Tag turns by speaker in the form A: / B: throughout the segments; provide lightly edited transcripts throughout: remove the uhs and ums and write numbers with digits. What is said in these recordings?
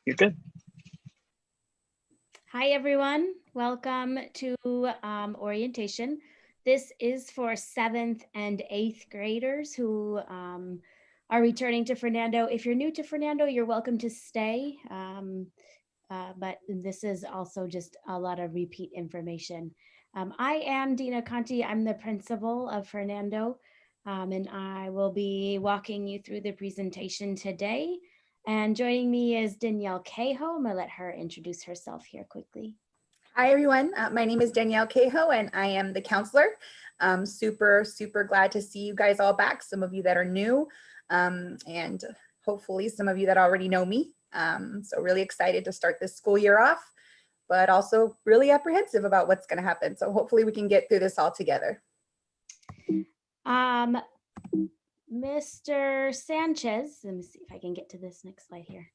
A: You're good.
B: Hi, everyone. Welcome to orientation. This is for 7th and 8th graders who are returning to Fernando. If you're new to Fernando, you're welcome to stay. But this is also just a lot of repeat information. I am Dina Conti. I'm the principal of Fernando, and I will be walking you through the presentation today. And joining me is Danielle Cahoe. I'm going to let her introduce herself here quickly.
C: Hi, everyone. My name is Danielle Cahoe, and I am the counselor. Super glad to see you guys all back, some of you that are new, and hopefully some of you that already know me. So really excited to start this school year off, but also really apprehensive about what's going to happen. So hopefully we can get through this all together.
B: Mr. Sanchez, let me see if I can get to this next slide here.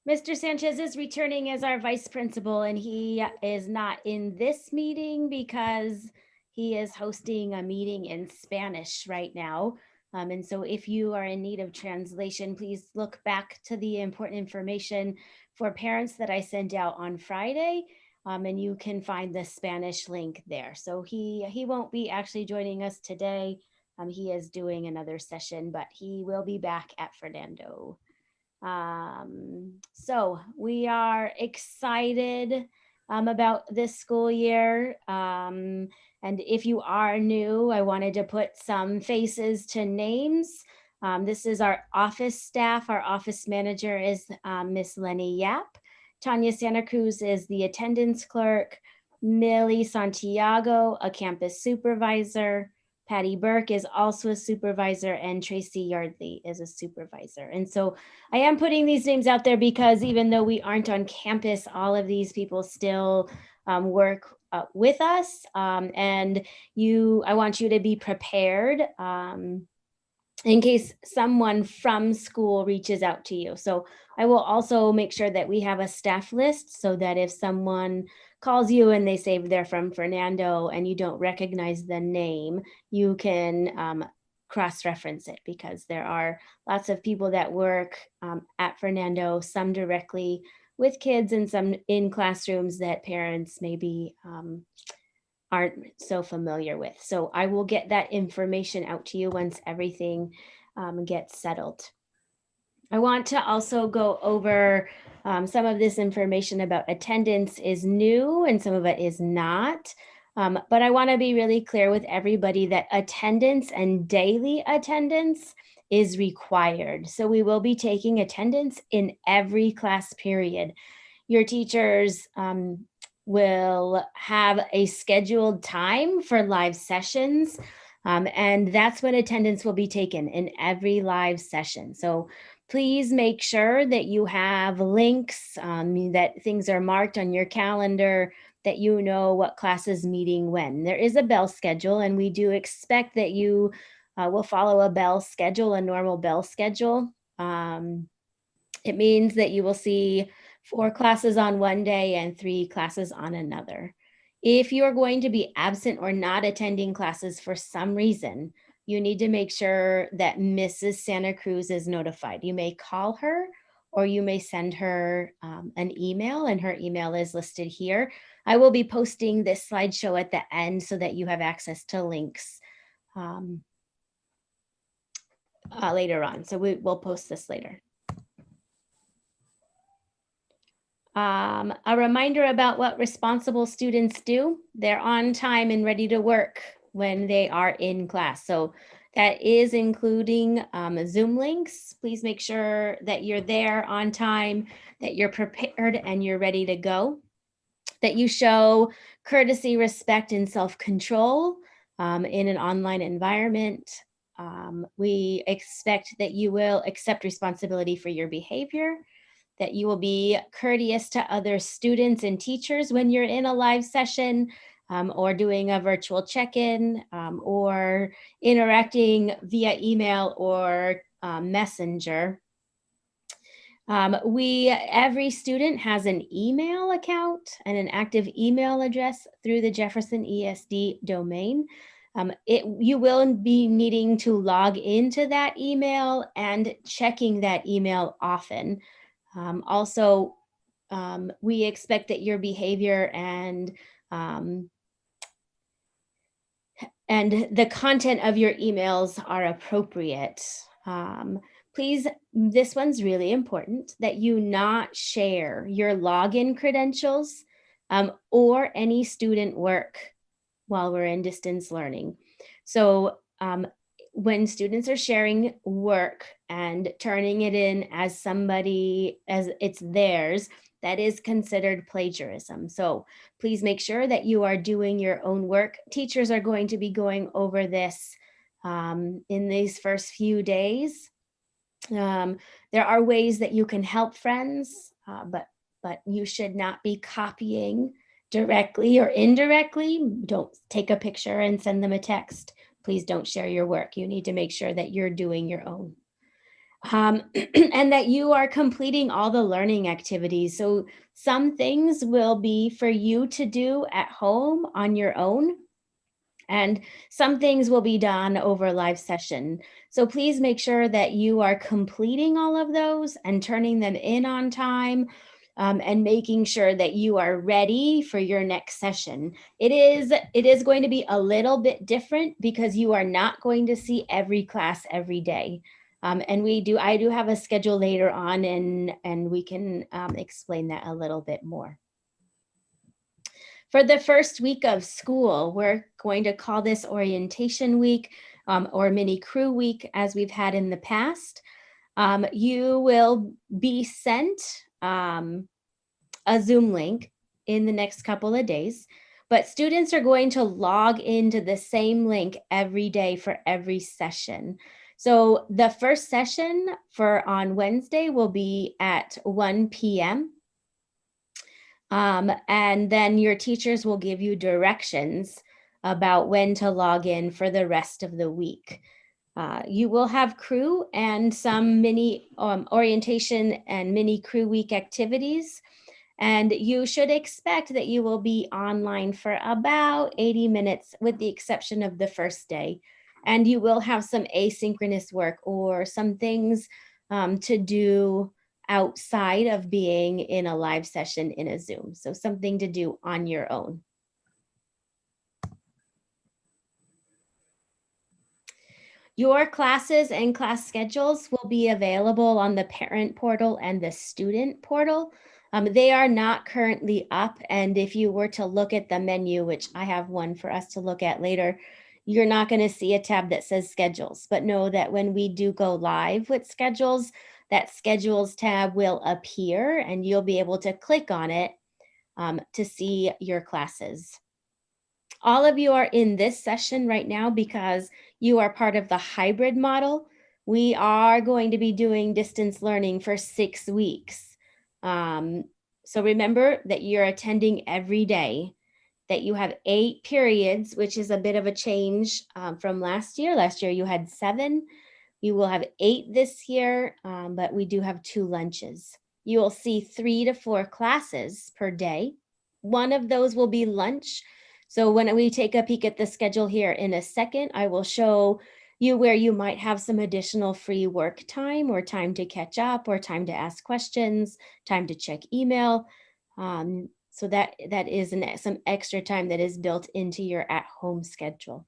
B: Mr. Sanchez is returning as our vice principal, and he is not in this meeting because he is hosting a meeting in Spanish right now. And so if you are in need of translation, please look back to the important information for parents that I sent out on Friday, and you can find the Spanish link there. So he won't be actually joining us today. He is doing another session, but he will be back at Fernando. So we are excited about this school year. And if you are new, I wanted to put some faces to names. This is our office staff. Our office manager is Miss Lenny Yap. Tanya Santa Cruz is the attendance clerk. Millie Santiago, a campus supervisor. Patty Burke is also a supervisor, and Tracy Yardley is a supervisor. And so I am putting these names out there because even though we aren't on campus, all of these people still work with us. And I want you to be prepared in case someone from school reaches out to you. So I will also make sure that we have a staff list so that if someone calls you and they say they're from Fernando and you don't recognize the name, you can cross-reference it, because there are lots of people that work at Fernando, some directly with kids and some in classrooms that parents maybe aren't so familiar with. So I will get that information out to you once everything gets settled. I want to also go over some of this information about attendance is new and some of it is not. But I want to be really clear with everybody that attendance and daily attendance is required. So we will be taking attendance in every class period. Your teachers will have a scheduled time for live sessions. And that's when attendance will be taken, in every live session. So please make sure that you have links, that things are marked on your calendar, that you know what class is meeting when. There is a bell schedule, and we do expect that you will follow a bell schedule, a normal bell schedule. It means that you will see 4 classes on one day and 3 classes on another. If you are going to be absent or not attending classes for some reason, you need to make sure that Mrs. Santa Cruz is notified. You may call her or you may send her an email, and her email is listed here. I will be posting this slideshow at the end so that you have access to links later on. So we'll post this later. A reminder about what responsible students do. They're on time and ready to work when they are in class. So that is including Zoom links. Please make sure that you're there on time, that you're prepared and you're ready to go, that you show courtesy, respect, and self-control in an online environment. We expect that you will accept responsibility for your behavior, that you will be courteous to other students and teachers when you're in a live session or doing a virtual check-in or interacting via email or messenger. Every student has an email account and an active email address through the Jefferson ESD domain. You will be needing to log into that email and checking that email often. Also, we expect that your behavior and the content of your emails are appropriate. Please, this one's really important, that you not share your login credentials or any student work while we're in distance learning. So when students are sharing work and turning it in as somebody, as it's theirs, that is considered plagiarism. So please make sure that you are doing your own work. Teachers are going to be going over this in these first few days. There are ways that you can help friends, but you should not be copying directly or indirectly. Don't take a picture and send them a text. Please don't share your work. You need to make sure that you're doing your own. And that you are completing all the learning activities. So some things will be for you to do at home on your own, and some things will be done over live session. So please make sure that you are completing all of those and turning them in on time, and making sure that you are ready for your next session. It is going to be a little bit different because you are not going to see every class every day. And I do have a schedule later on, and we can explain that a little bit more. For the first week of school, we're going to call this orientation week, or mini crew week, as we've had in the past. You will be sent a Zoom link in the next couple of days, but students are going to log into the same link every day for every session. So the first session for on Wednesday will be at 1 p.m. And then your teachers will give you directions about when to log in for the rest of the week. You will have crew and some mini orientation and mini crew week activities. And you should expect that you will be online for about 80 minutes with the exception of the first day. And you will have some asynchronous work or some things to do outside of being in a live session in a Zoom. So something to do on your own. Your classes and class schedules will be available on the parent portal and the student portal. They are not currently up, and if you were to look at the menu, which I have one for us to look at later, you're not going to see a tab that says schedules, but know that when we do go live with schedules, that schedules tab will appear and you'll be able to click on it to see your classes. All of you are in this session right now because you are part of the hybrid model. We are going to be doing distance learning for 6 weeks. So remember that you're attending every day, that you have 8 periods, which is a bit of a change from last year. Last year you had 7. You will have 8 this year, but we do have 2 lunches. You will see 3 to 4 classes per day. One of those will be lunch. So when we take a peek at the schedule here in a second, I will show you where you might have some additional free work time or time to catch up or time to ask questions, time to check email. So that is some extra time that is built into your at-home schedule.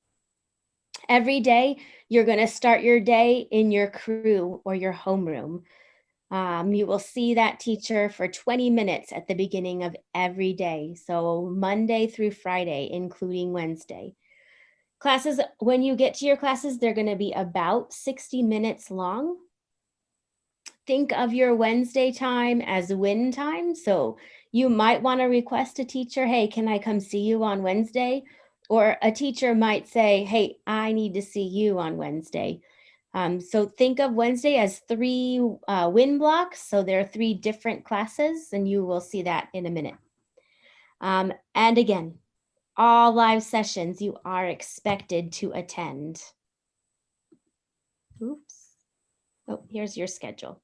B: Every day, you're going to start your day in your crew or your homeroom. You will see that teacher for 20 minutes at the beginning of every day. So Monday through Friday, including Wednesday. Classes, when you get to your classes, they're going to be about 60 minutes long. Think of your Wednesday time as win time. So you might want to request a teacher, hey, can I come see you on Wednesday? Or a teacher might say, hey, I need to see you on Wednesday. So think of Wednesday as 3 win blocks. So there are 3 different classes, and you will see that in a minute. And again, all live sessions you are expected to attend. Oops. Oh, here's your schedule.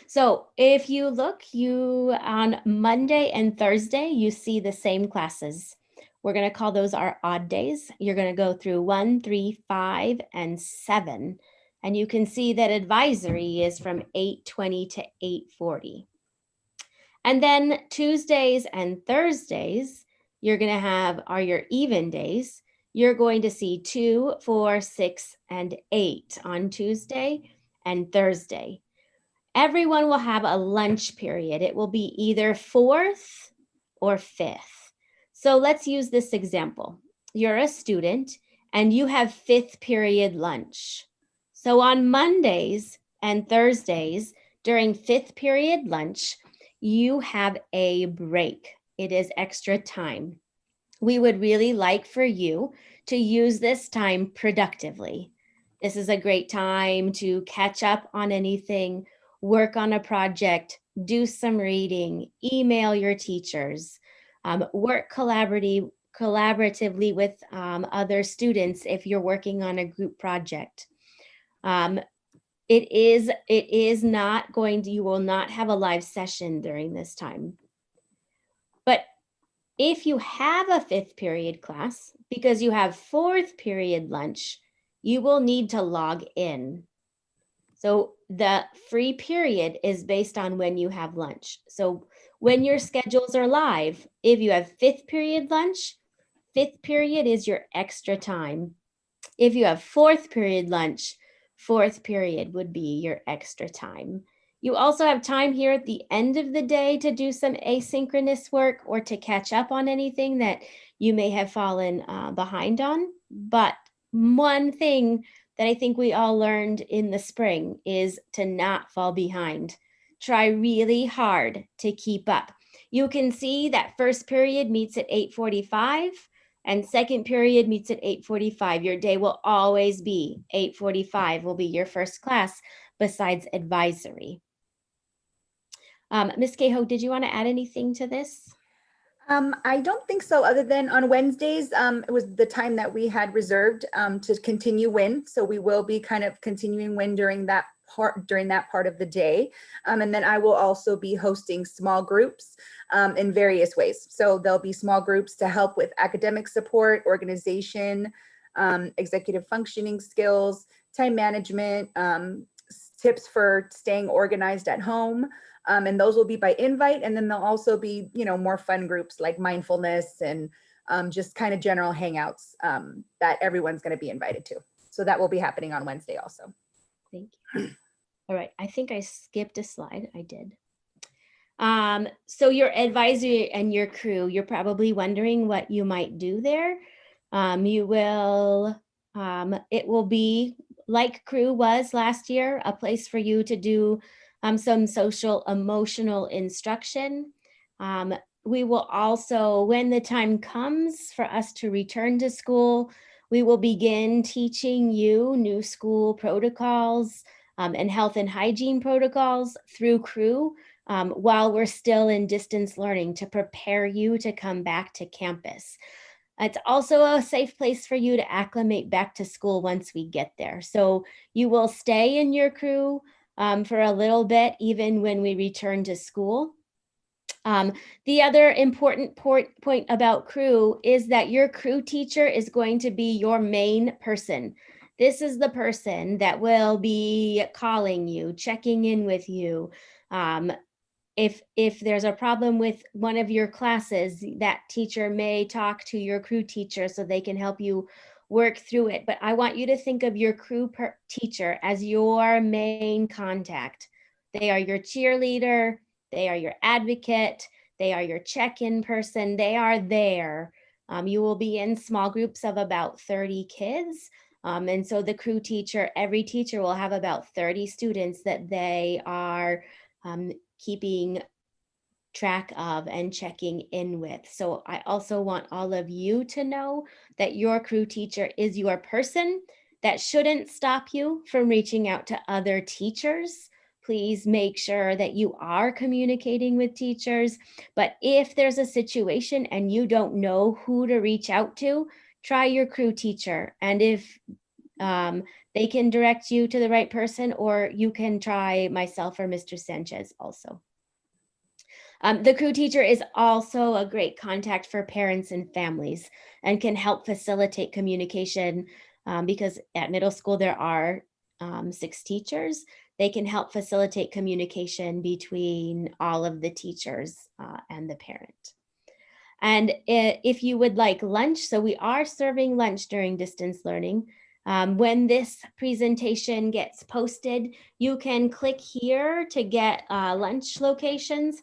B: So if you look, on Monday and Thursday, you see the same classes. We're going to call those our odd days. You're going to go through 1, 3, 5, and 7. And you can see that advisory is from 8:20 to 8:40. And then Tuesdays and Thursdays, you're going to have are your even days. You're going to see 2, 4, 6, and 8 on Tuesday and Thursday. Everyone will have a lunch period. It will be either 4th or 5th. So let's use this example. You're a student and you have 5th period lunch. So on Mondays and Thursdays during 5th period lunch, you have a break. It is extra time. We would really like for you to use this time productively. This is a great time to catch up on anything, work on a project, do some reading, email your teachers, work collaboratively with other students if you're working on a group project. It is not going to, you will not have a live session during this time. But if you have a 5th period class, because you have 4th period lunch, you will need to log in. So the free period is based on when you have lunch. So when your schedules are live, if you have 5th period lunch, 5th period is your extra time. If you have 4th period lunch, 4th period would be your extra time. You also have time here at the end of the day to do some asynchronous work or to catch up on anything that you may have fallen behind on. But one thing that I think we all learned in the spring is to not fall behind. Try really hard to keep up. You can see that first period meets at 8:45 and second period meets at 8:45. Your day will always be 8:45 will be your first class besides advisory. Ms. Cahoe, did you want to add anything to this?
C: I don't think so, other than on Wednesdays, it was the time that we had reserved to continue WIN. So we will be kind of continuing WIN during that part of the day. And then I will also be hosting small groups in various ways. So there'll be small groups to help with academic support, organization, executive functioning skills, time management, tips for staying organized at home. And those will be by invite. And then there'll also be, more fun groups like mindfulness and just kind of general hangouts that everyone's going to be invited to. So that will be happening on Wednesday also.
B: Thank you. All right, I think I skipped a slide. I did. So your advisory and your crew, you're probably wondering what you might do there. It will be like crew was last year, a place for you to do some social emotional instruction. We will also, when the time comes for us to return to school, we will begin teaching you new school protocols and health and hygiene protocols through crew while we're still in distance learning to prepare you to come back to campus. It's also a safe place for you to acclimate back to school once we get there. So you will stay in your crew for a little bit, even when we return to school. The other important point about crew is that your crew teacher is going to be your main person. This is the person that will be calling you, checking in with you. If there's a problem with one of your classes, that teacher may talk to your crew teacher so they can help you work through it. But I want you to think of your crew teacher as your main contact. They are your cheerleader, they are your advocate, they are your check-in person, they are there. You will be in small groups of about 30 kids. And so the crew teacher, every teacher will have about 30 students that they are keeping track of and checking in with. So I also want all of you to know that your crew teacher is your person. That shouldn't stop you from reaching out to other teachers. Please make sure that you are communicating with teachers. But if there's a situation and you don't know who to reach out to, try your crew teacher. And if they can direct you to the right person, or you can try myself or Mr. Sanchez also. The crew teacher is also a great contact for parents and families and can help facilitate communication because at middle school there are 6 teachers. They can help facilitate communication between all of the teachers and the parent. And if you would like lunch, so we are serving lunch during distance learning. When this presentation gets posted, you can click here to get lunch locations.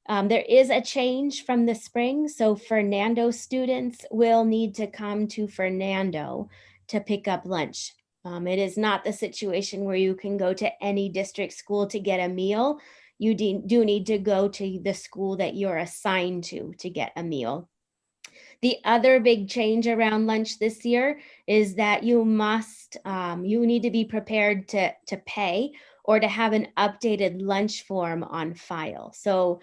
B: There is a change from the spring, so Fernando students will need to come to Fernando to pick up lunch. It is not the situation where you can go to any district school to get a meal. You do need to go to the school that you're assigned to get a meal. The other big change around lunch this year is that you need to be prepared to pay or to have an updated lunch form on file. So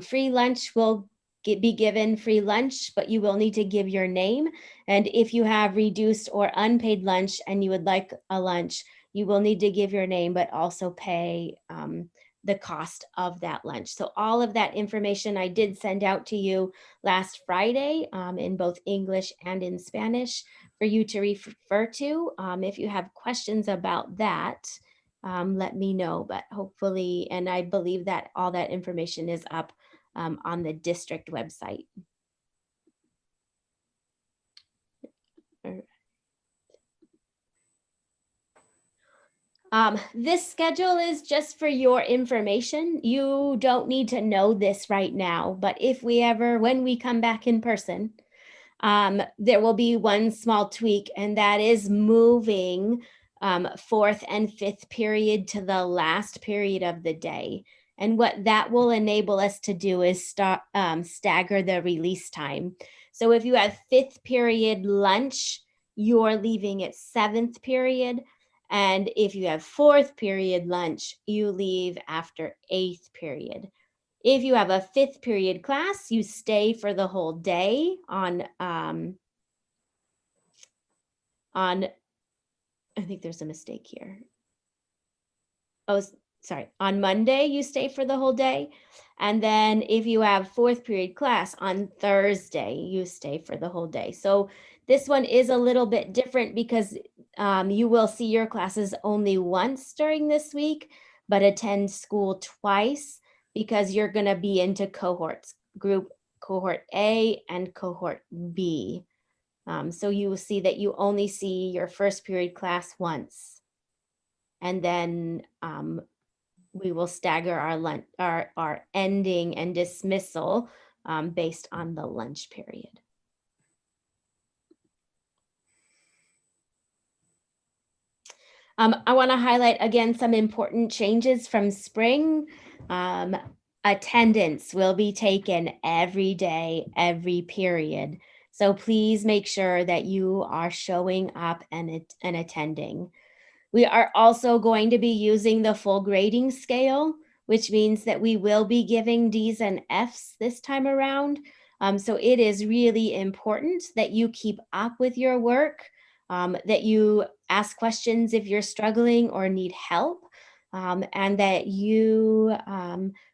B: free lunch will be given free lunch, but you will need to give your name. And if you have reduced or unpaid lunch and you would like a lunch, you will need to give your name, but also pay the cost of that lunch. So all of that information I did send out to you last Friday in both English and in Spanish for you to refer to. If you have questions about that, let me know, but hopefully, and I believe that all that information is up on the district website. This schedule is just for your information. You don't need to know this right now, but if when we come back in person, there will be one small tweak, and that is moving 4th and 5th period to the last period of the day. And what that will enable us to do is stagger the release time. So if you have 5th period lunch, you're leaving at 7th period. And if you have 4th period lunch, you leave after 8th period. If you have a 5th period class, you stay for the whole day on I think there's a mistake here. Oh, sorry. On Monday, you stay for the whole day. And then if you have 4th period class on Thursday, you stay for the whole day. So this one is a little bit different because you will see your classes only once during this week, but attend school twice because you're going to be into cohorts, cohort A and cohort B. So you will see that you only see your 1st period class once. And then we will stagger our ending and dismissal based on the lunch period. I want to highlight again some important changes from spring. Attendance will be taken every day, every period. So please make sure that you are showing up and attending. We are also going to be using the full grading scale, which means that we will be giving D's and F's this time around. So it is really important that you keep up with your work, that you ask questions if you're struggling or need help, and that you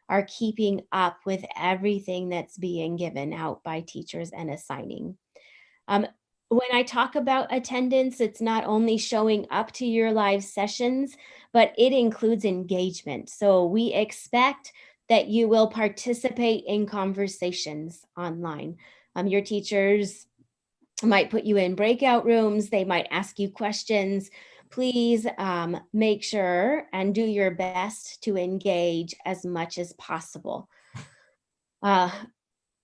B: are keeping up with everything that's being given out by teachers and assigning. When I talk about attendance, it's not only showing up to your live sessions, but it includes engagement. So we expect that you will participate in conversations online. Your teachers might put you in breakout rooms. They might ask you questions. Please make sure and do your best to engage as much as possible.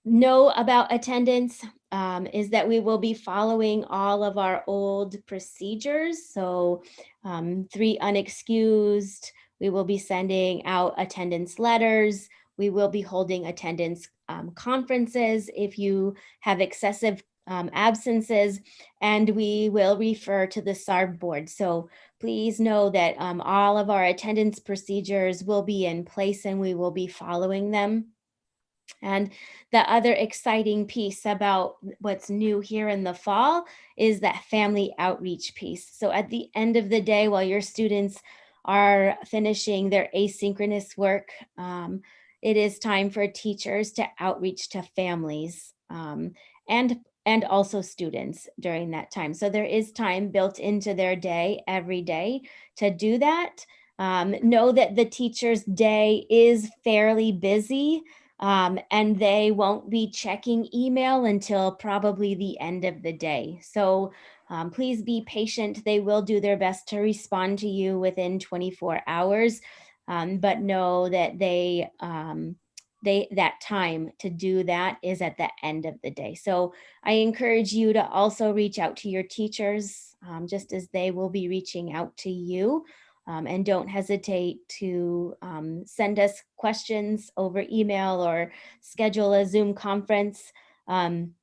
B: Know about attendance is that we will be following all of our old procedures. So 3 unexcused, we will be sending out attendance letters. We will be holding attendance conferences if you have excessive absences, and we will refer to the SARB board. So please know that all of our attendance procedures will be in place and we will be following them. And the other exciting piece about what's new here in the fall is that family outreach piece. So at the end of the day, while your students are finishing their asynchronous work, it is time for teachers to outreach to families and and also students during that time. So there is time built into their day every day to do that. Know that the teacher's day is fairly busy, and they won't be checking email until probably the end of the day. So please be patient. They will do their best to respond to you within 24 hours, but know that that time to do that is at the end of the day. So I encourage you to also reach out to your teachers, just as they will be reaching out to you. And don't hesitate to send us questions over email or schedule a Zoom conference. And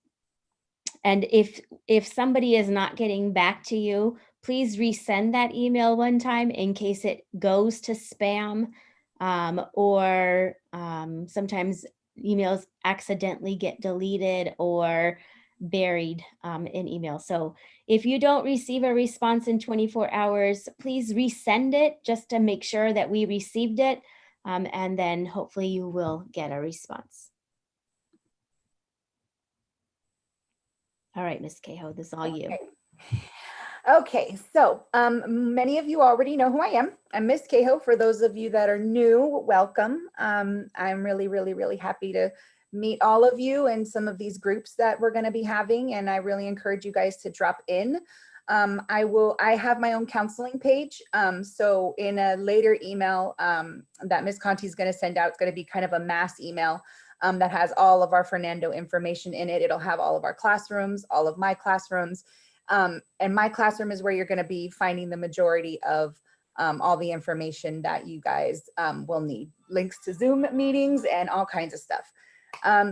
B: if somebody is not getting back to you, please resend that email one time in case it goes to spam, or sometimes emails accidentally get deleted or buried in email. So if you don't receive a response in 24 hours, please resend it just to make sure that we received it. And then hopefully you will get a response. All right, Ms. Cahoe, this is all you.
C: Okay, so many of you already know who I am. I'm Miss Cahoe. For those of you that are new, welcome. I'm really, really, really happy to meet all of you and some of these groups that we're going to be having, and I really encourage you guys to drop in. I have my own counseling page, so in a later email that Ms. Conti is going to send out, it's going to be kind of a mass email that has all of our Fernando information in it. It'll have all of our classrooms, all of my classrooms. And my classroom is where you're going to be finding the majority of all the information that you guys will need. Links to Zoom meetings and all kinds of stuff.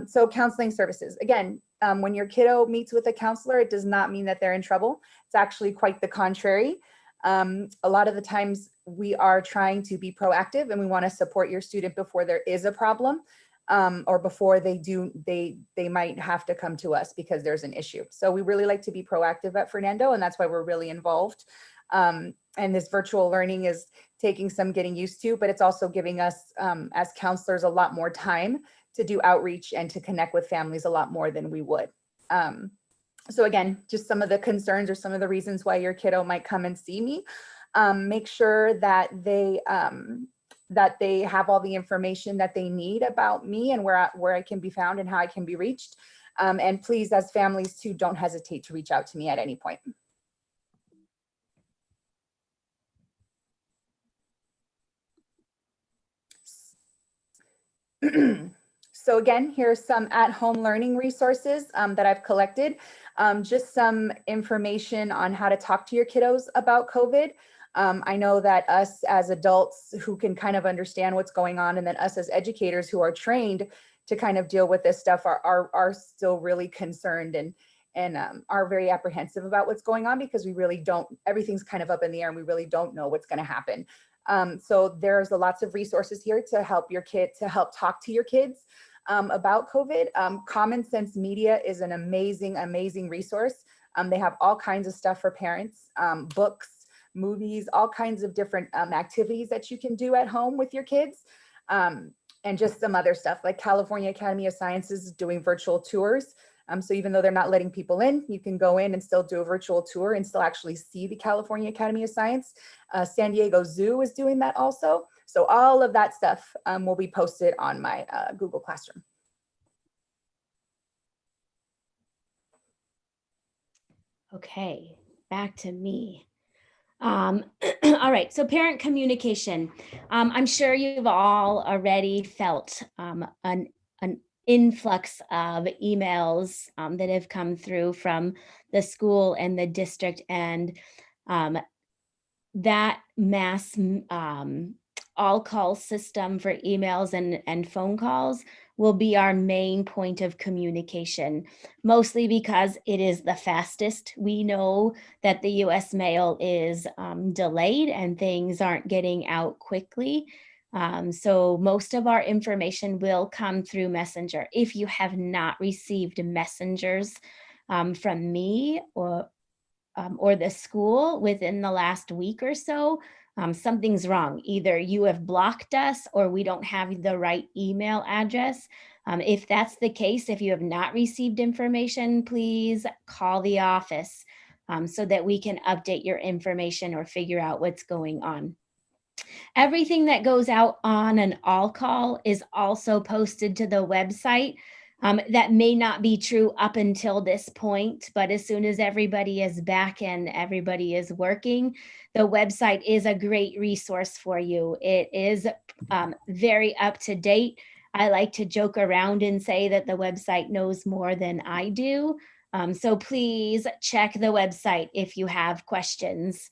C: So counseling services. Again, when your kiddo meets with a counselor, it does not mean that they're in trouble. It's actually quite the contrary. A lot of the times we are trying to be proactive and we want to support your student before there is a problem. Or before they might have to come to us because there's an issue. So we really like to be proactive at Fernando, and that's why we're really involved. And this virtual learning is taking some getting used to, but it's also giving us as counselors a lot more time to do outreach and to connect with families a lot more than we would. So again, just some of the concerns or some of the reasons why your kiddo might come and see me. Make sure that they have all the information that they need about me and where I can be found and how I can be reached. And please, as families too, don't hesitate to reach out to me at any point. So again, here's some at-home learning resources that I've collected. Just some information on how to talk to your kiddos about COVID. I know that us as adults who can kind of understand what's going on, and then us as educators who are trained to kind of deal with this stuff are still really concerned and are very apprehensive about what's going on, because we really don't, everything's kind of up in the air and we really don't know what's going to happen. So there's lots of resources here to help your kid, to help talk to your kids about COVID. Common Sense Media is an amazing, amazing resource. They have all kinds of stuff for parents, books, movies, all kinds of different activities that you can do at home with your kids. And just some other stuff like California Academy of Sciences is doing virtual tours. So even though they're not letting people in, you can go in and still do a virtual tour and still actually see the California Academy of Science. San Diego Zoo is doing that also. So all of that stuff will be posted on my Google Classroom.
B: Okay, back to me. All right, so parent communication. I'm sure you've all already felt an influx of emails that have come through from the school and the district, and that mass all call system for emails and phone calls will be our main point of communication, mostly because it is the fastest. We know that the US mail is delayed and things aren't getting out quickly. So most of our information will come through Messenger. If you have not received messengers from me or the school within the last week or so, something's wrong. Either you have blocked us or we don't have the right email address. If that's the case, if you have not received information, please call the office so that we can update your information or figure out what's going on. Everything that goes out on an all call is also posted to the website. That may not be true up until this point, but as soon as everybody is back and everybody is working, the website is a great resource for you. It is very up to date. I like to joke around and say that the website knows more than I do. So please check the website if you have questions.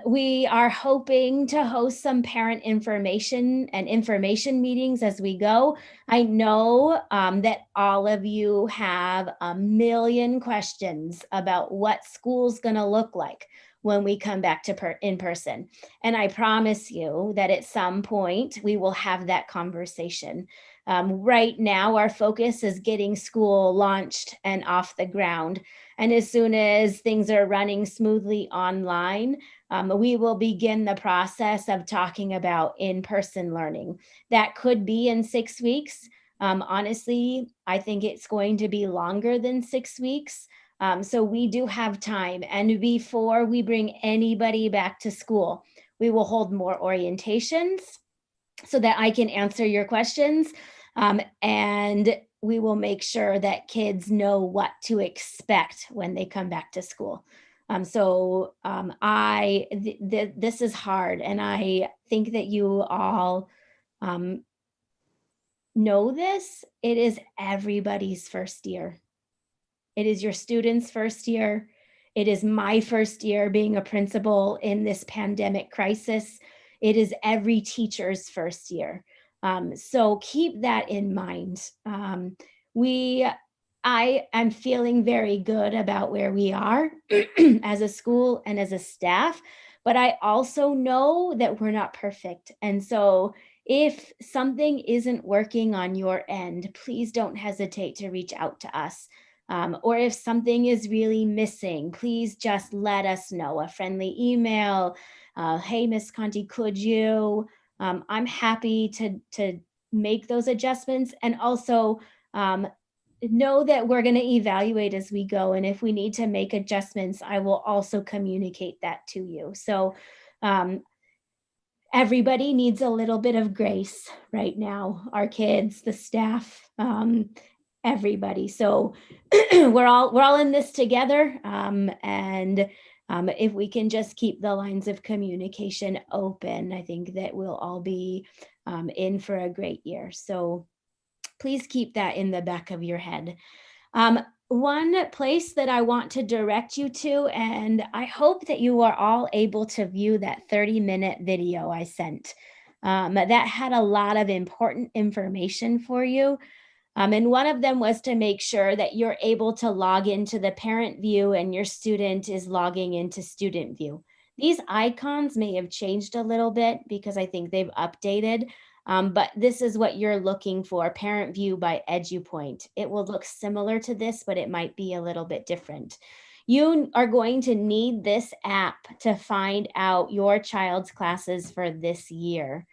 B: We are hoping to host some parent information and information meetings as we go. I know that all of you have a million questions about what school's going to look like when we come back to in person. And I promise you that at some point we will have that conversation. Right now, our focus is getting school launched and off the ground. And as soon as things are running smoothly online, we will begin the process of talking about in-person learning. That could be in 6 weeks. Honestly, I think it's going to be longer than 6 weeks. So we do have time. And before we bring anybody back to school, we will hold more orientations so that I can answer your questions. And we will make sure that kids know what to expect when they come back to school. This is hard, and I think that you all know this. It is everybody's first year. It is your students' first year. It is my first year being a principal in this pandemic crisis. It is every teacher's first year. So keep that in mind. I am feeling very good about where we are as a school and as a staff, but I also know that we're not perfect. And so if something isn't working on your end, please don't hesitate to reach out to us. Or if something is really missing, please just let us know. A friendly email, hey, Miss Conti, could you? I'm happy to make those adjustments, and also know that we're going to evaluate as we go. And if we need to make adjustments, I will also communicate that to you. So everybody needs a little bit of grace right now, our kids, the staff, everybody. So we're all in this together. And if we can just keep the lines of communication open, I think that we'll all be in for a great year. So please keep that in the back of your head. One place that I want to direct you to, and I hope that you are all able to view that 30-minute video I sent. That had a lot of important information for you. And one of them was to make sure that you're able to log into the parent view and your student is logging into student view. These icons may have changed a little bit because I think they've updated. But this is what you're looking for, parent view by EduPoint. It will look similar to this, but it might be a little bit different. You are going to need this app to find out your child's classes for this year.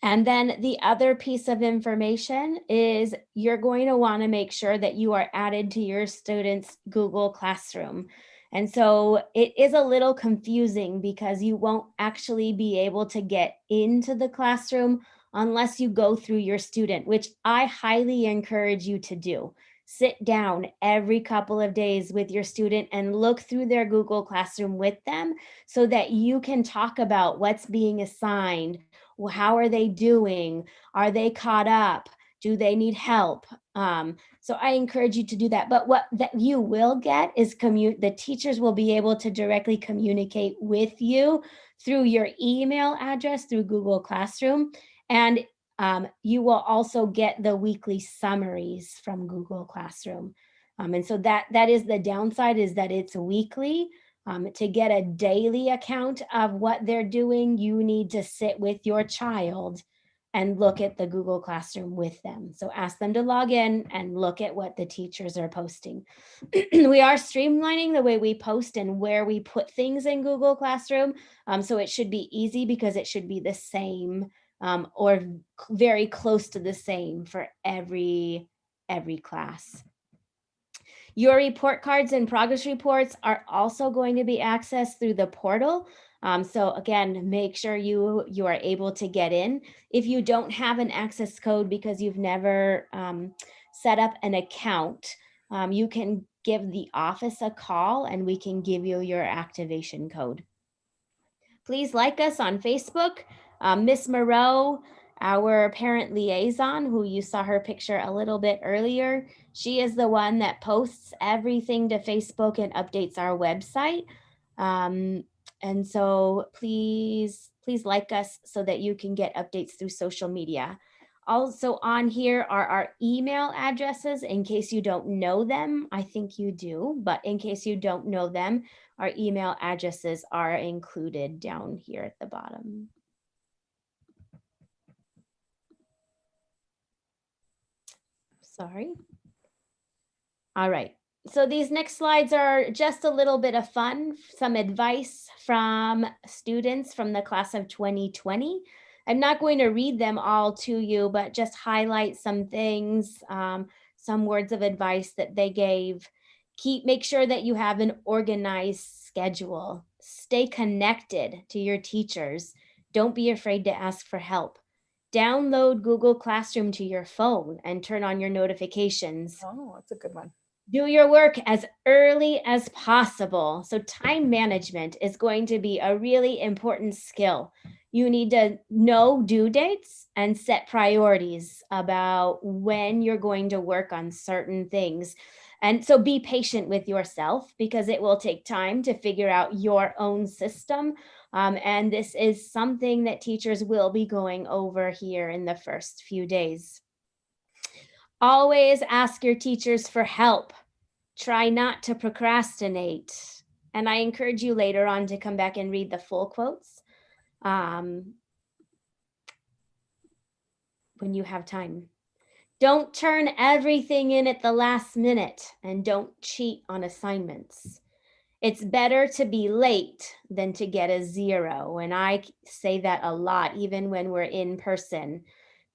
B: And then the other piece of information is you're going to want to make sure that you are added to your students' Google Classroom. And so it is a little confusing because you won't actually be able to get into the classroom unless you go through your student, which I highly encourage you to do. Sit down every couple of days with your student and look through their Google Classroom with them so that you can talk about what's being assigned. Well, how are they doing? Are they caught up? Do they need help? So I encourage you to do that. But what that you will get is the teachers will be able to directly communicate with you through your email address through Google Classroom. And you will also get the weekly summaries from Google Classroom. And so that is the downside, is that it's weekly. To get a daily account of what they're doing, you need to sit with your child and look at the Google Classroom with them. So ask them to log in and look at what the teachers are posting. We are streamlining the way we post and where we put things in Google Classroom. So it should be easy because it should be the same or very close to the same for every class. Your report cards and progress reports are also going to be accessed through the portal. So again, make sure you are able to get in. If you don't have an access code because you've never set up an account, you can give the office a call and we can give you your activation code. Please like us on Facebook. Miss Moreau, our parent liaison, who you saw her picture a little bit earlier, she is the one that posts everything to Facebook and updates our website. And so please like us so that you can get updates through social media. Also on here are our email addresses in case you don't know them. I think you do, but in case you don't know them, our email addresses are included down here at the bottom. Sorry. All right. So these next slides are just a little bit of fun, some advice from students from the class of 2020. I'm not going to read them all to you, but just highlight some things, some words of advice that they gave. Make sure that you have an organized schedule. Stay connected to your teachers. Don't be afraid to ask for help. Download Google Classroom to your phone and turn on your notifications.
C: Oh, that's a good one.
B: Do your work as early as possible. So time management is going to be a really important skill. You need to know due dates and set priorities about when you're going to work on certain things. And so be patient with yourself because it will take time to figure out your own system. And this is something that teachers will be going over here in the first few days. Always ask your teachers for help. Try not to procrastinate. And I encourage you later on to come back and read the full quotes when you have time. Don't turn everything in at the last minute and don't cheat on assignments. It's better to be late than to get a 0. And I say that a lot, even when we're in person.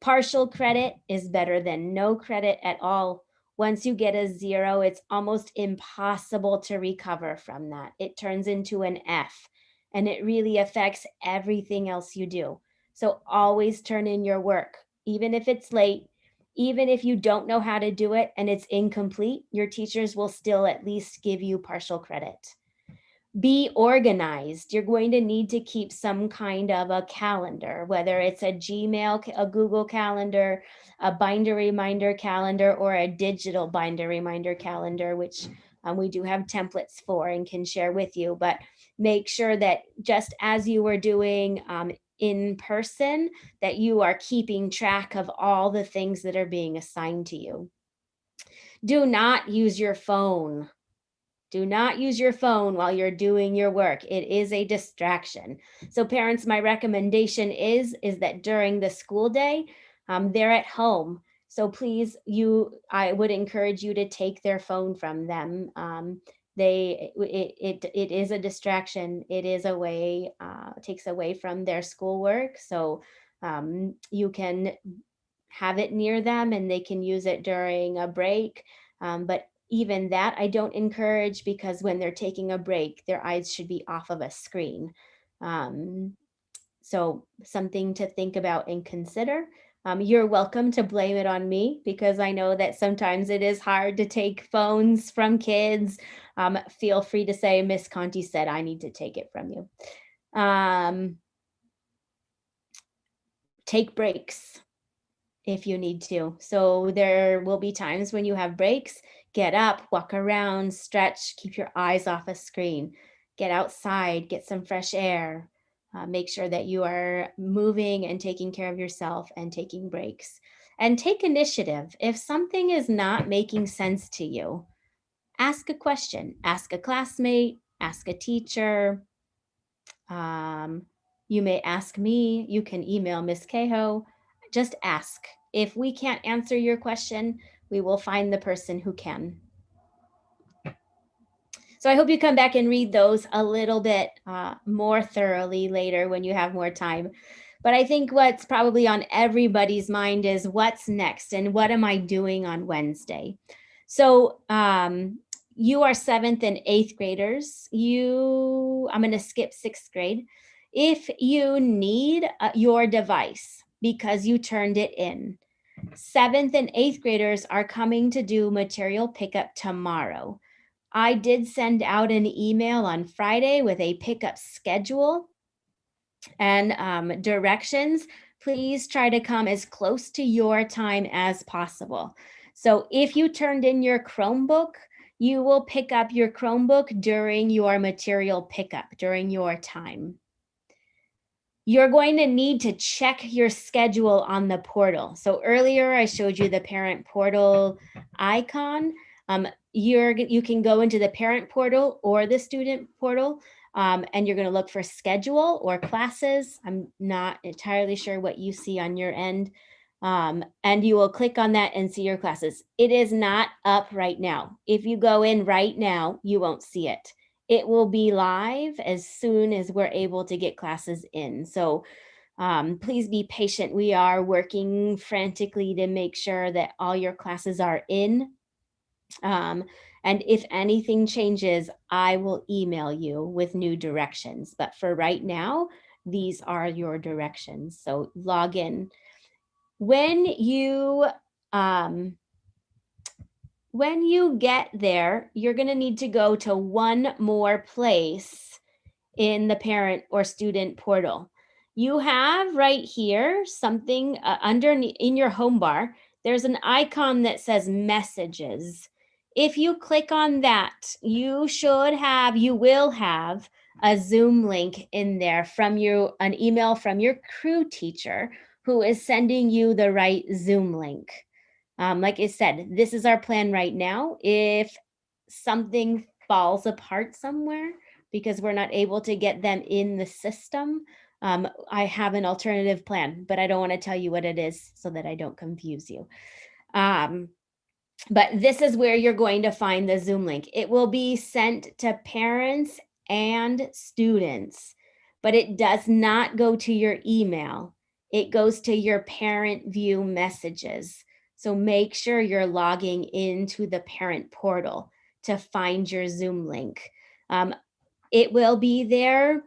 B: Partial credit is better than no credit at all. Once you get a 0, it's almost impossible to recover from that. It turns into an F and it really affects everything else you do. So always turn in your work, even if it's late. Even if you don't know how to do it and it's incomplete, your teachers will still at least give you partial credit. Be organized. You're going to need to keep some kind of a calendar, whether it's a Gmail, a Google Calendar, a binder reminder calendar, or a digital binder reminder calendar, which we do have templates for and can share with you. But make sure that just as you were doing in person, that you are keeping track of all the things that are being assigned to you. Do not use your phone. Do not use your phone while you're doing your work. It is a distraction. So parents, my recommendation is that during the school day, they're at home. So please, I would encourage you to take their phone from them. It is a distraction. It is a way, takes away from their schoolwork. So you can have it near them and they can use it during a break. But even that I don't encourage because when they're taking a break, their eyes should be off of a screen. So something to think about and consider. You're welcome to blame it on me because I know that sometimes it is hard to take phones from kids. Feel free to say, Miss Conti said I need to take it from you. Take breaks if you need to. So there will be times when you have breaks. Get up, walk around, stretch, keep your eyes off a screen, get outside, get some fresh air, make sure that you are moving and taking care of yourself and taking breaks. And take initiative. If something is not making sense to you, ask a question, ask a classmate, ask a teacher. You may ask me, you can email Miss Cahoe, just ask. If we can't answer your question, we will find the person who can. So I hope you come back and read those a little bit more thoroughly later when you have more time. But I think what's probably on everybody's mind is what's next and what am I doing on Wednesday? So you are 7th and 8th graders. I'm going to skip 6th grade. If you need your device because you turned it in, 7th and 8th graders are coming to do material pickup tomorrow. I did send out an email on Friday with a pickup schedule and directions. Please try to come as close to your time as possible. So if you turned in your Chromebook, you will pick up your Chromebook during your material pickup, during your time. You're going to need to check your schedule on the portal. So earlier I showed you the parent portal icon. You can go into the parent portal or the student portal, and you're going to look for schedule or classes. I'm not entirely sure what you see on your end. And you will click on that and see your classes. It is not up right now. If you go in right now, you won't see it. It will be live as soon as we're able to get classes in. So please be patient. We are working frantically to make sure that all your classes are in. And if anything changes, I will email you with new directions. But for right now, these are your directions. So log in. When you get there, you're going to need to go to one more place in the parent or student portal. You have right here something underneath in your home bar. There's an icon that says messages. If you click on that, you will have a Zoom link in there from an email from your crew teacher who is sending you the right Zoom link. Like I said, this is our plan right now. If something falls apart somewhere because we're not able to get them in the system, I have an alternative plan, but I don't want to tell you what it is so that I don't confuse you. But this is where you're going to find the Zoom link. It will be sent to parents and students, but it does not go to your email. It goes to your parent view messages. So make sure you're logging into the parent portal to find your Zoom link. It will be there.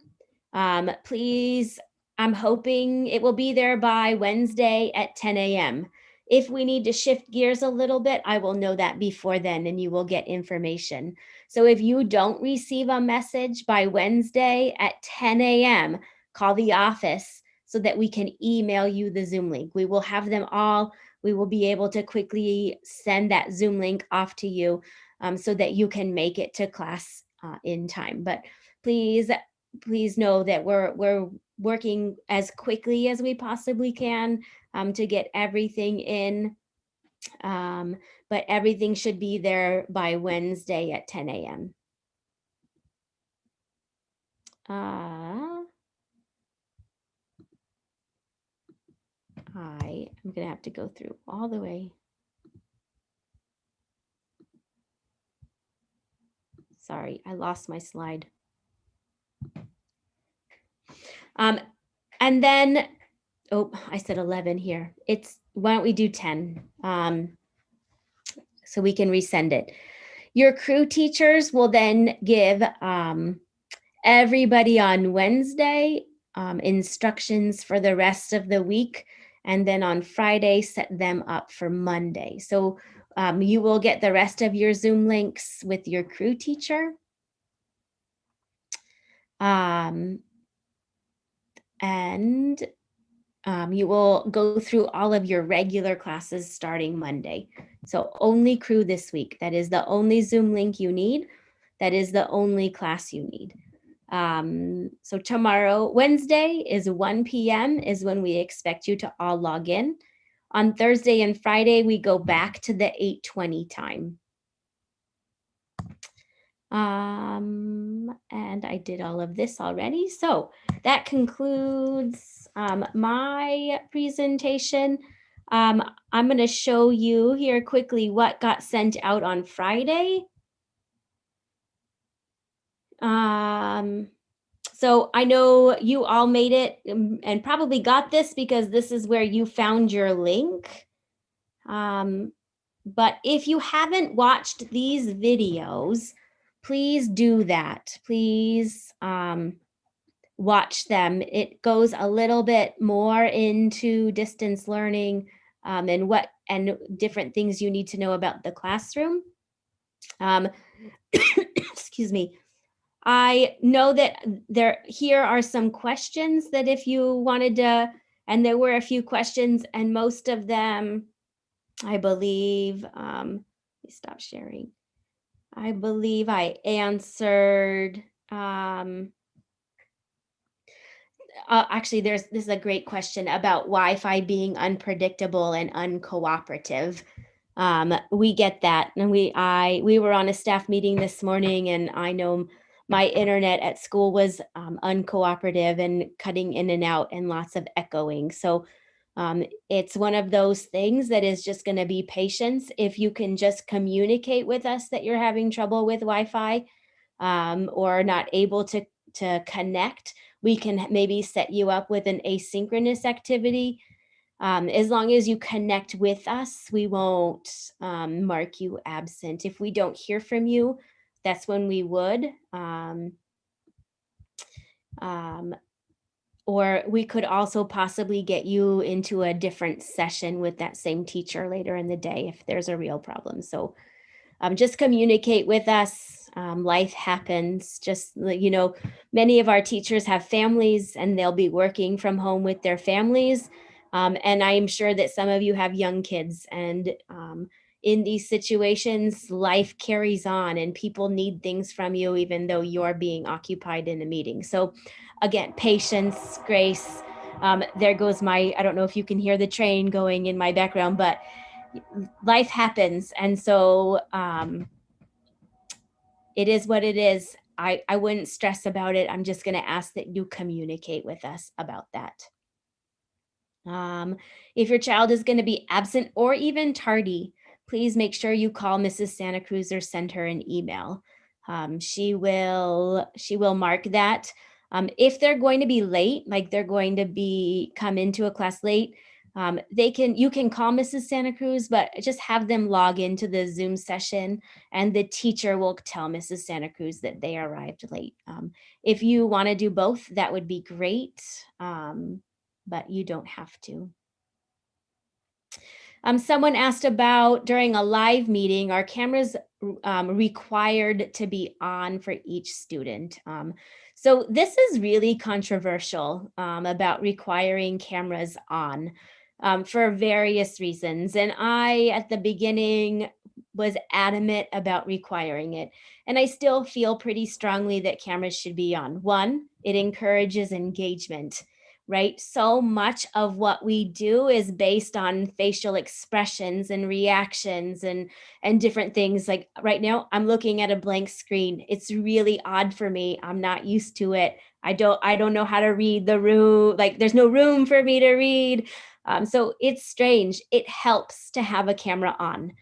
B: Please, I'm hoping it will be there by Wednesday at 10 a.m. If we need to shift gears a little bit, I will know that before then and you will get information. So if you don't receive a message by Wednesday at 10 a.m., call the office so that we can email you the Zoom link. We will have them all. We will be able to quickly send that Zoom link off to you so that you can make it to class in time. But please know that we're working as quickly as we possibly can to get everything in. But everything should be there by Wednesday at 10 a.m. I am going to have to go through all the way. Sorry, I lost my slide. And then, I said 11 here. Why don't we do 10? So we can resend it. Your crew teachers will then give everybody on Wednesday instructions for the rest of the week. And then on Friday, set them up for Monday. So you will get the rest of your Zoom links with your crew teacher. And you will go through all of your regular classes starting Monday. So only crew this week. That is the only Zoom link you need. That is the only class you need. So tomorrow, Wednesday is 1 p.m. is when we expect you to all log in. On Thursday and Friday, we go back to the 8:20 time. And I did all of this already. So that concludes my presentation. I'm going to show you here quickly what got sent out on Friday. So I know you all made it and probably got this because this is where you found your link. But if you haven't watched these videos, please do that. Please watch them. It goes a little bit more into distance learning and different things you need to know about the classroom. Excuse me. I know that here are some questions that if you wanted to, and there were a few questions, and most of them, I believe, let me stop sharing. I believe I answered, actually, this is a great question about Wi-Fi being unpredictable and uncooperative. We get that, and we were on a staff meeting this morning, and I know my internet at school was uncooperative and cutting in and out and lots of echoing. So it's one of those things that is just going to be patience. If you can just communicate with us that you're having trouble with Wi-Fi or not able to connect, we can maybe set you up with an asynchronous activity. As long as you connect with us, we won't mark you absent. If we don't hear from you, that's when we would. Or we could also possibly get you into a different session with that same teacher later in the day if there's a real problem. So just communicate with us. Life happens. Just, many of our teachers have families and they'll be working from home with their families. And I am sure that some of you have young kids, and in these situations, life carries on and people need things from you, even though you're being occupied in a meeting. So again, patience, grace. There goes I don't know if you can hear the train going in my background, but life happens. And so it is what it is. I wouldn't stress about it. I'm just going to ask that you communicate with us about that. If your child is going to be absent or even tardy, please make sure you call Mrs. Santa Cruz or send her an email. She will mark that. If they're going to be late, like they're going to come into a class late, you can call Mrs. Santa Cruz, but just have them log into the Zoom session and the teacher will tell Mrs. Santa Cruz that they arrived late. If you want to do both, that would be great. But you don't have to. Someone asked about during a live meeting, are cameras required to be on for each student? So this is really controversial about requiring cameras on for various reasons. And I, at the beginning, was adamant about requiring it. And I still feel pretty strongly that cameras should be on. One, it encourages engagement. Right? So much of what we do is based on facial expressions and reactions and different things. Like right now, I'm looking at a blank screen. It's really odd for me. I'm not used to it. I don't know how to read the room. Like there's no room for me to read. So it's strange. It helps to have a camera on.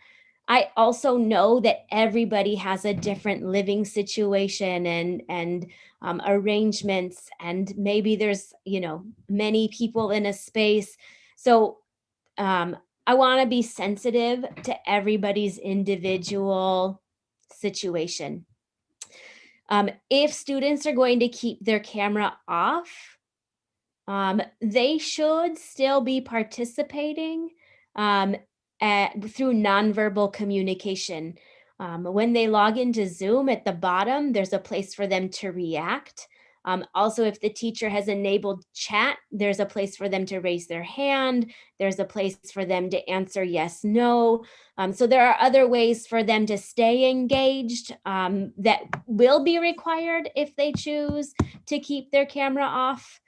B: I also know that everybody has a different living situation and arrangements, and maybe there's many people in a space. So I want to be sensitive to everybody's individual situation. If students are going to keep their camera off, they should still be participating through nonverbal communication. When they log into Zoom, at the bottom, there's a place for them to react. Also, if the teacher has enabled chat, there's a place for them to raise their hand. There's a place for them to answer yes, no. So there are other ways for them to stay engaged that will be required if they choose to keep their camera off.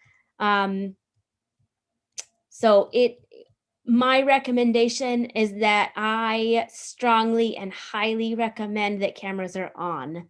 B: So my recommendation is that I strongly and highly recommend that cameras are on.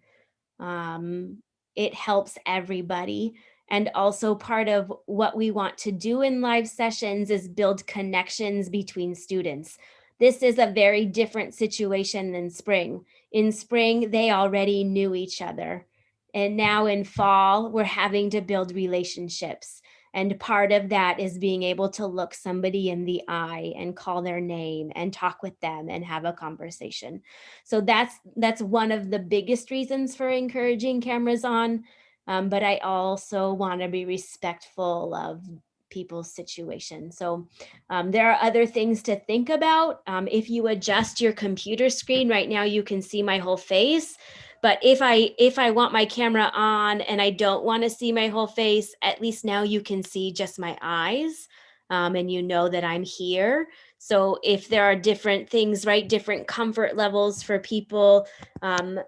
B: It helps everybody. And also part of what we want to do in live sessions is build connections between students. This is a very different situation than spring. In spring, they already knew each other. And now in fall, we're having to build relationships. And part of that is being able to look somebody in the eye and call their name and talk with them and have a conversation. So that's one of the biggest reasons for encouraging cameras on. But I also want to be respectful of people's situation. So there are other things to think about. If you adjust your computer screen right now, you can see my whole face. But if I want my camera on and I don't want to see my whole face, at least now you can see just my eyes, and you know that I'm here. So if there are different things, right, different comfort levels for people, I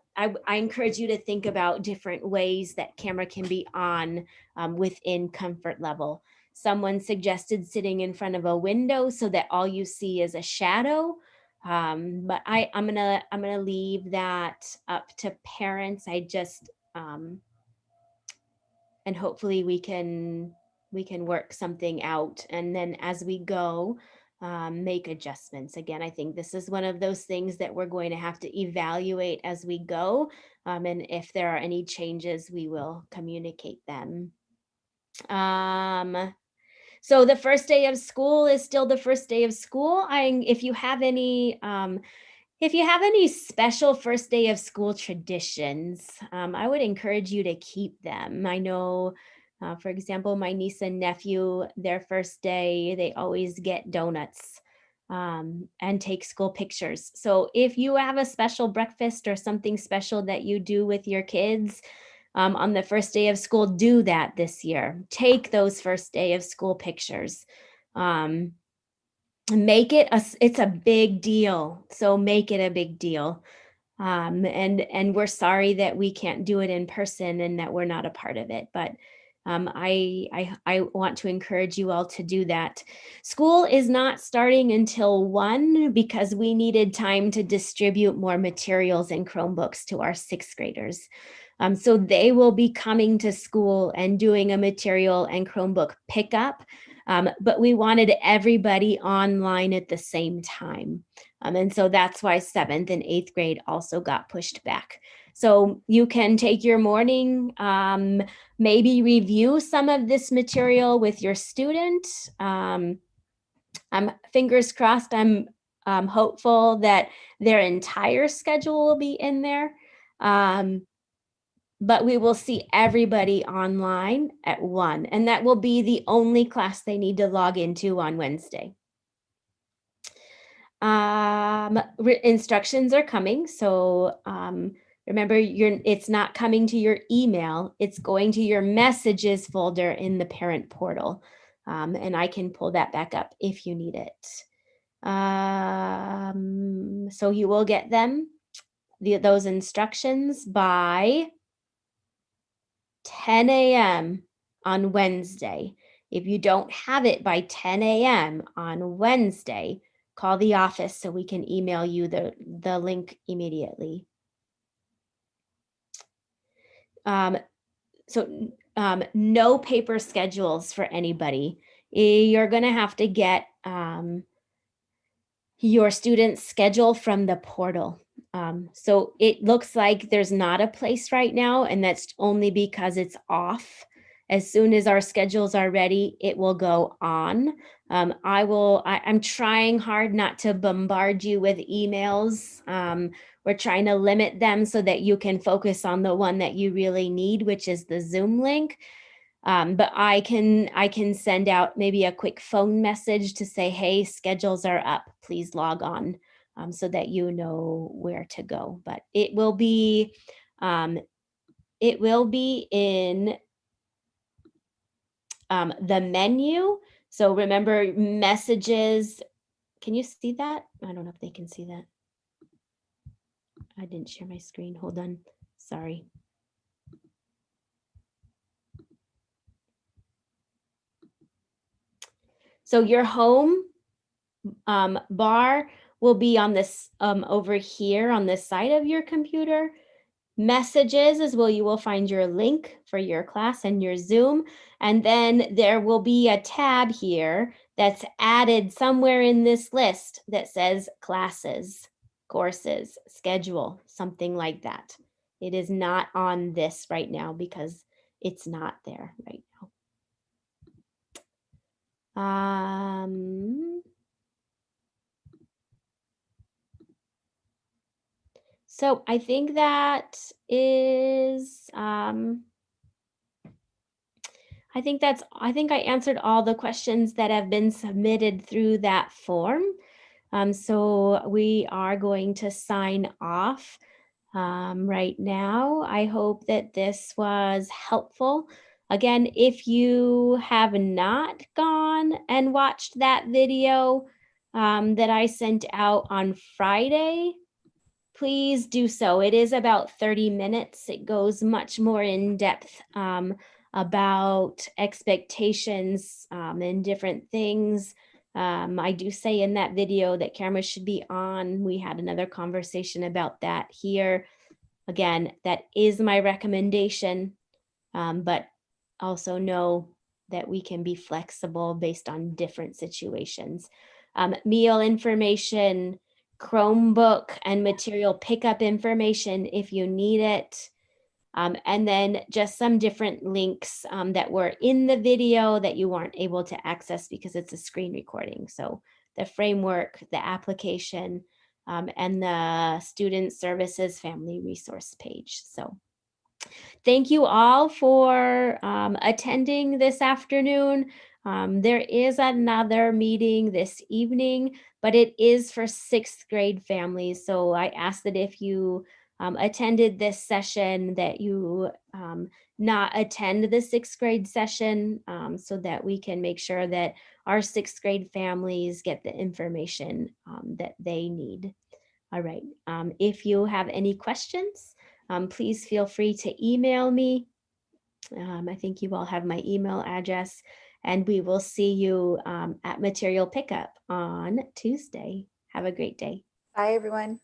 B: encourage you to think about different ways that camera can be on within comfort level. Someone suggested sitting in front of a window so that all you see is a shadow. But I'm gonna leave that up to parents. I just and hopefully we can work something out, and then as we go, make adjustments. Again, I think this is one of those things that we're going to have to evaluate as we go, and if there are any changes, we will communicate them. So the first day of school is still the first day of school. If you have any special first day of school traditions, I would encourage you to keep them. I know, for example, my niece and nephew, their first day, they always get donuts and take school pictures. So if you have a special breakfast or something special that you do with your kids, on the first day of school, do that this year. Take those first day of school pictures. Make it it's a big deal. So make it a big deal. And we're sorry that we can't do it in person and that we're not a part of it. But I want to encourage you all to do that. School is not starting until 1 because we needed time to distribute more materials and Chromebooks to our sixth graders. So they will be coming to school and doing a material and Chromebook pickup. But we wanted everybody online at the same time. And so that's why 7th and 8th grade also got pushed back. So you can take your morning, maybe review some of this material with your student. I'm fingers crossed, I'm hopeful that their entire schedule will be in there. But we will see everybody online at 1, and that will be the only class they need to log into on Wednesday. Instructions are coming, so remember, it's not coming to your email, it's going to your messages folder in the parent portal, and I can pull that back up if you need it. So you will get them, those instructions, by 10 a.m. on Wednesday. If you don't have it by 10 a.m. on Wednesday, call the office so we can email you the link immediately. No paper schedules for anybody. You're going to have to get your student's schedule from the portal. So it looks like there's not a place right now, and that's only because it's off. As soon as our schedules are ready, it will go on. I'm trying hard not to bombard you with emails. We're trying to limit them so that you can focus on the one that you really need, which is the Zoom link. But I can send out maybe a quick phone message to say, hey, schedules are up, please log on, so that you know where to go. But it will be in the menu. So remember, messages. Can you see that? I don't know if they can see that. I didn't share my screen. Hold on. Sorry. So your home bar will be on this over here on this side of your computer. Messages is where you will find your link for your class and your Zoom. And then there will be a tab here that's added somewhere in this list that says classes, courses, schedule, something like that. It is not on this right now because it's not there right now. So I think that is, I think I answered all the questions that have been submitted through that form. So we are going to sign off right now. I hope that this was helpful. Again, if you have not gone and watched that video that I sent out on Friday, please do so. It is about 30 minutes. It goes much more in depth about expectations and different things. I do say in that video that cameras should be on. We had another conversation about that here. Again, that is my recommendation, but also know that we can be flexible based on different situations. Meal information, Chromebook and material pickup information if you need it. And then just some different links that were in the video that you weren't able to access because it's a screen recording. So the framework, the application, and the student services family resource page. So thank you all for attending this afternoon. There is another meeting this evening, but it is for 6th grade families. So I ask that if you attended this session that you not attend the 6th grade session so that we can make sure that our 6th grade families get the information that they need. All right, if you have any questions, please feel free to email me. I think you all have my email address, and we will see you at material pickup on Tuesday. Have a great day.
C: Bye, everyone.